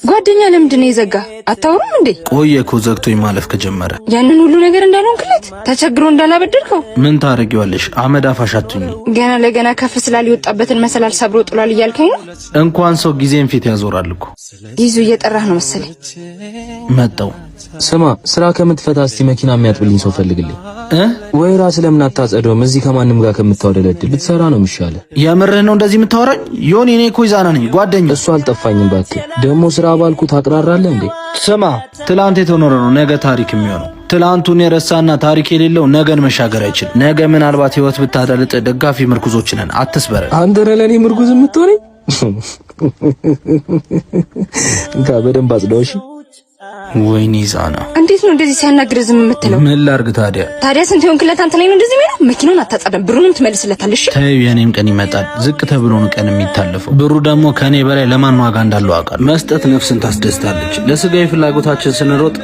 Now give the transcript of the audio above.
ጓደኛ ለምንድን ነው የዘጋ? አታወሩም እንዴ? ቆየ እኮ ዘግቶኝ ማለፍ ከጀመረ። ያንን ሁሉ ነገር እንዳልሆንክለት ተቸግሮ እንዳላበደርከው ምን ታረጊዋለሽ? አመድ አፋሻቱኝ። ገና ለገና ከፍ ስላል የወጣበትን መሰላል ሰብሮ ጥሏል እያልከኝ ነው? እንኳን ሰው ጊዜን ፊት ያዞራል እኮ። ይዙ እየጠራህ ነው መሰለኝ። መጣው። ስማ፣ ስራ ከምትፈታ እስቲ መኪና የሚያጥብልኝ ሰው ፈልግልኝ። ወይ ራስ ለምን አታጸደውም? እዚህ ከማንም ጋር ከምታወደለድል ብትሰራ ነው የሚሻለው። የምርህ ነው እንደዚህ የምታወራኝ? ዮኒ፣ እኔ እኮ ይዛና ነኝ ጓደኛ። እሱ አልጠፋኝም እባክህ። ደግሞ ስራ ባልኩ ታቅራራለህ እንዴ? ስማ፣ ትላንት የተኖረ ነው ነገ ታሪክ የሚሆነው። ትላንቱን የረሳና ታሪክ የሌለው ነገን መሻገር አይችልም። ነገ ምናልባት ህይወት ብታዳልጥ ደጋፊ ምርኩዞች ነን። አትስበረ። አንተ ነህ ለኔ ምርኩዝ የምትሆነኝ። እንካ በደንብ አጽዳውሽ። ወይኔ ዛና፣ እንዴት ነው እንደዚህ ሲያናግር ዝም የምትለው? ምን ላርግ ታዲያ? ስንት ይሆንክለት አንተ ላይ ነው እንደዚህ የሚለው? መኪናውን አታጸዳም፣ ብሩንም ትመልስለታለሽ። ተይው፣ የኔም ቀን ይመጣል። ዝቅ ተብሎ ነው ቀን የሚታለፈው። ብሩ ደግሞ ከኔ በላይ ለማን ዋጋ እንዳለው አውቃለሁ። መስጠት ነፍስን ታስደስታለች። ለስጋዊ ፍላጎታችን ስንሮጥ